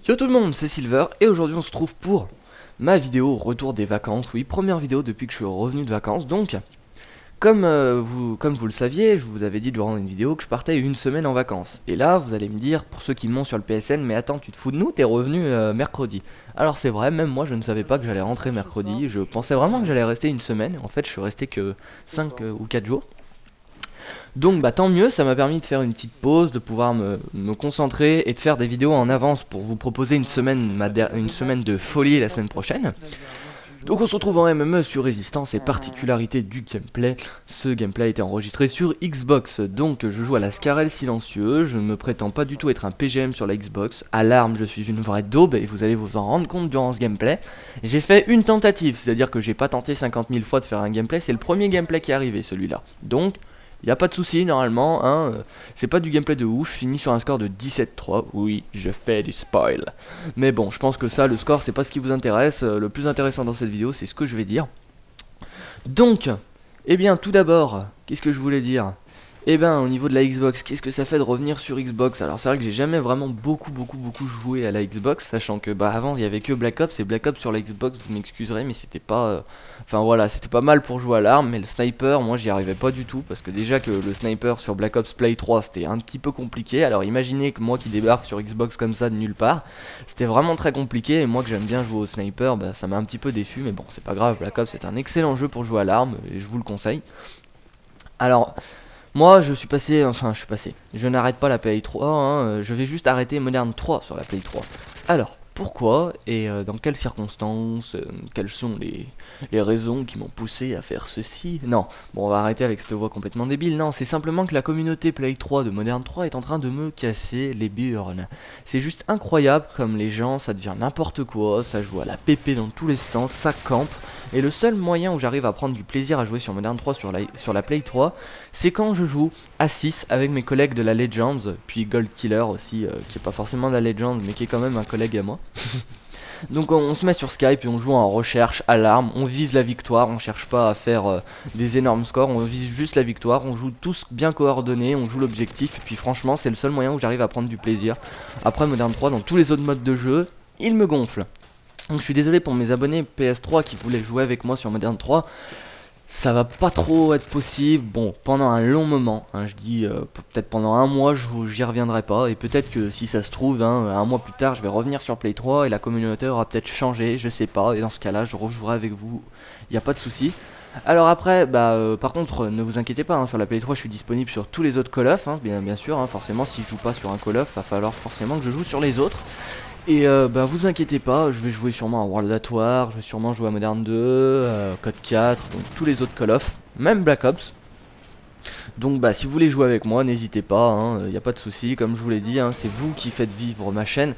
Yo tout le monde, c'est Silver et aujourd'hui on se trouve pour ma vidéo retour des vacances. Oui, première vidéo depuis que je suis revenu de vacances. Donc, comme vous le saviez, je vous avais dit durant une vidéo que je partais une semaine en vacances. Et là, vous allez me dire, pour ceux qui m'ont sur le PSN, mais attends, tu te fous de nous, t'es revenu mercredi. Alors c'est vrai, même moi je ne savais pas que j'allais rentrer mercredi. Je pensais vraiment que j'allais rester une semaine. En fait, je suis resté que 5 ou 4 jours. Donc bah tant mieux, ça m'a permis de faire une petite pause, de pouvoir me concentrer et de faire des vidéos en avance pour vous proposer une semaine de folie la semaine prochaine. Donc on se retrouve en MME sur résistance et particularité du gameplay. Ce gameplay a été enregistré sur Xbox, donc je joue à la Scarel silencieux, je ne me prétends pas du tout être un PGM sur la Xbox. À l'arme je suis une vraie daube et vous allez vous en rendre compte durant ce gameplay. J'ai fait une tentative, c'est-à-dire que j'ai pas tenté 50 000 fois de faire un gameplay, c'est le premier gameplay qui est arrivé celui-là. Donc y a pas de souci normalement, hein, c'est pas du gameplay de ouf, je finis sur un score de 17-3, oui, je fais du spoil. Mais bon, je pense que ça, le score, c'est pas ce qui vous intéresse, le plus intéressant dans cette vidéo, c'est ce que je vais dire. Donc, eh bien, tout d'abord, qu'est-ce que je voulais dire ? Eh ben au niveau de la Xbox, qu'est-ce que ça fait de revenir sur Xbox? Alors c'est vrai que j'ai jamais vraiment beaucoup joué à la Xbox, sachant que bah avant il y avait que Black Ops, et Black Ops sur la Xbox, vous m'excuserez, mais c'était pas... Enfin voilà, c'était pas mal pour jouer à l'arme, mais le sniper, moi j'y arrivais pas du tout, parce que déjà que le sniper sur Black Ops Play 3 c'était un petit peu compliqué, alors imaginez que moi qui débarque sur Xbox comme ça de nulle part, c'était vraiment très compliqué, et moi que j'aime bien jouer au sniper, bah ça m'a un petit peu déçu, mais bon c'est pas grave, Black Ops c'est un excellent jeu pour jouer à l'arme, et je vous le conseille. Alors... moi je suis passé, je n'arrête pas la Play 3, hein, je vais juste arrêter Modern 3 sur la Play 3. Alors, pourquoi et dans quelles circonstances, quelles sont les raisons qui m'ont poussé à faire ceci? Non, bon on va arrêter avec cette voix complètement débile, non, c'est simplement que la communauté Play 3 de Modern 3 est en train de me casser les burnes. C'est juste incroyable comme les gens, ça devient n'importe quoi, ça joue à la pépé dans tous les sens, ça campe. Et le seul moyen où j'arrive à prendre du plaisir à jouer sur Modern 3 sur la Play 3, c'est quand je joue à 6 avec mes collègues de la Legends, puis Gold Killer aussi, qui est pas forcément de la Legends, mais qui est quand même un collègue à moi. Donc on se met sur Skype et on joue en recherche à l'arme, on vise la victoire, on cherche pas à faire des énormes scores, on vise juste la victoire, on joue tous bien coordonnés, on joue l'objectif, et puis franchement c'est le seul moyen où j'arrive à prendre du plaisir. Après Modern 3, dans tous les autres modes de jeu, il me gonfle. Donc je suis désolé pour mes abonnés PS3 qui voulaient jouer avec moi sur Modern 3. Ça va pas trop être possible, bon, pendant un long moment, hein, je dis peut-être pendant un mois j'y reviendrai pas, et peut-être que si ça se trouve, hein, un mois plus tard je vais revenir sur Play 3 et la communauté aura peut-être changé, je sais pas, et dans ce cas là je rejouerai avec vous, y a pas de souci. Alors après, par contre ne vous inquiétez pas, hein, sur la Play 3 je suis disponible sur tous les autres Call of, hein, bien sûr, hein, forcément si je joue pas sur un Call of, va falloir forcément que je joue sur les autres. Et vous inquiétez pas, je vais jouer sûrement à World at War, je vais sûrement jouer à Modern 2, Code 4, donc tous les autres Call of, même Black Ops. Donc si vous voulez jouer avec moi, n'hésitez pas, hein, y a pas de souci, comme je vous l'ai dit, hein, c'est vous qui faites vivre ma chaîne.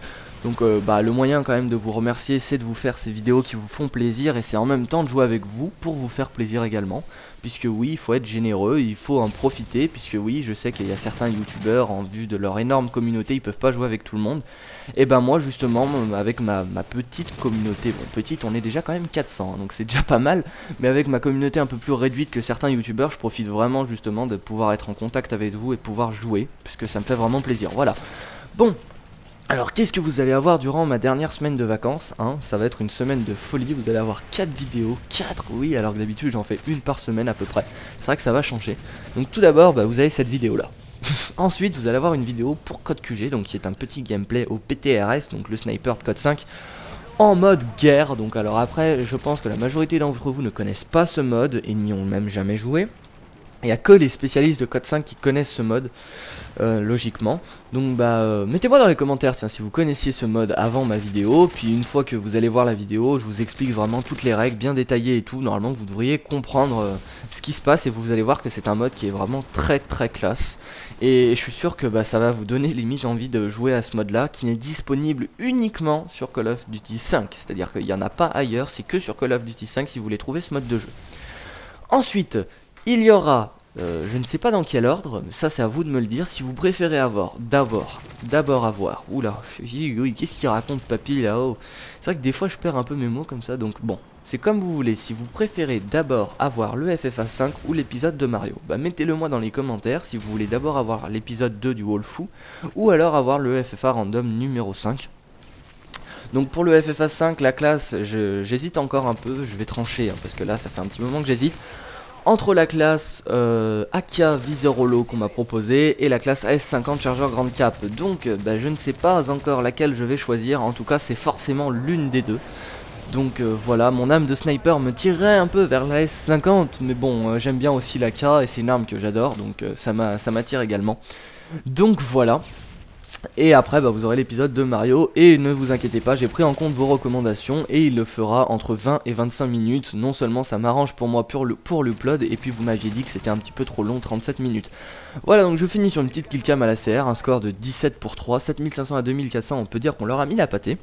Donc le moyen quand même de vous remercier, c'est de vous faire ces vidéos qui vous font plaisir, et c'est en même temps de jouer avec vous pour vous faire plaisir également. Puisque oui, il faut être généreux, il faut en profiter, puisque oui, je sais qu'il y a certains youtubeurs, en vue de leur énorme communauté, ils peuvent pas jouer avec tout le monde. Et moi justement, avec ma petite communauté, bon petite, on est déjà quand même 400, hein, donc c'est déjà pas mal. Mais avec ma communauté un peu plus réduite que certains youtubeurs, je profite vraiment justement de pouvoir être en contact avec vous et de pouvoir jouer, puisque ça me fait vraiment plaisir, voilà. Bon. Alors qu'est-ce que vous allez avoir durant ma dernière semaine de vacances, hein? Ça va être une semaine de folie, vous allez avoir 4 vidéos, 4 oui, alors que d'habitude j'en fais une par semaine à peu près. C'est vrai que ça va changer. Donc tout d'abord, vous avez cette vidéo là. Ensuite vous allez avoir une vidéo pour Code QG, donc qui est un petit gameplay au PTRS, donc le sniper de Code 5. En mode guerre, donc alors après je pense que la majorité d'entre vous ne connaissent pas ce mode et n'y ont même jamais joué. Il n'y a que les spécialistes de Code 5 qui connaissent ce mode, logiquement. Donc mettez-moi dans les commentaires tiens, si vous connaissiez ce mode avant ma vidéo. Puis une fois que vous allez voir la vidéo, je vous explique vraiment toutes les règles, bien détaillées et tout. Normalement vous devriez comprendre ce qui se passe, et vous allez voir que c'est un mode qui est vraiment très classe. Et je suis sûr que ça va vous donner limite envie de jouer à ce mode là, qui n'est disponible uniquement sur Call of Duty 5. C'est-à-dire qu'il n'y en a pas ailleurs, c'est que sur Call of Duty 5 si vous voulez trouver ce mode de jeu. Ensuite, il y aura, je ne sais pas dans quel ordre, mais ça c'est à vous de me le dire, si vous préférez d'abord avoir, oula, qu'est-ce qu'il raconte papy là-haut? C'est vrai que des fois je perds un peu mes mots comme ça, donc bon, c'est comme vous voulez, si vous préférez d'abord avoir le FFA 5 ou l'épisode de Mario, mettez-le moi dans les commentaires si vous voulez d'abord avoir l'épisode 2 du Wolfou, ou alors avoir le FFA random numéro 5. Donc pour le FFA 5, la classe, j'hésite encore un peu, je vais trancher, hein, parce que là ça fait un petit moment que j'hésite. Entre la classe Akia Visor Holo qu'on m'a proposé et la classe AS50 chargeur grande cap. Donc je ne sais pas encore laquelle je vais choisir, en tout cas c'est forcément l'une des deux. Donc voilà, mon âme de sniper me tirerait un peu vers la S50, mais bon, j'aime bien aussi l'AK et c'est une arme que j'adore, donc ça m'attire également. Donc voilà. Et après vous aurez l'épisode de Mario et ne vous inquiétez pas, j'ai pris en compte vos recommandations et il le fera entre 20 et 25 minutes. Non seulement ça m'arrange pour moi pour l'upload, et puis vous m'aviez dit que c'était un petit peu trop long, 37 minutes. Voilà, donc je finis sur une petite killcam à la CR, un score de 17 pour 3, 7500 à 2400, on peut dire qu'on leur a mis la pâtée.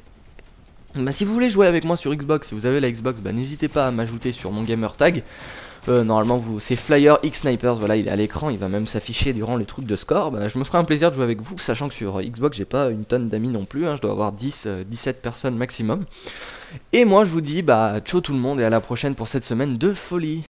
Si vous voulez jouer avec moi sur Xbox, si vous avez la Xbox, n'hésitez pas à m'ajouter sur mon gamer tag. Normalement c'est Flyer X Snipers, voilà, il est à l'écran, il va même s'afficher durant les trucs de score. Je me ferai un plaisir de jouer avec vous, sachant que sur Xbox j'ai pas une tonne d'amis non plus, hein, je dois avoir 17 personnes maximum. Et moi je vous dis ciao tout le monde et à la prochaine pour cette semaine de folie.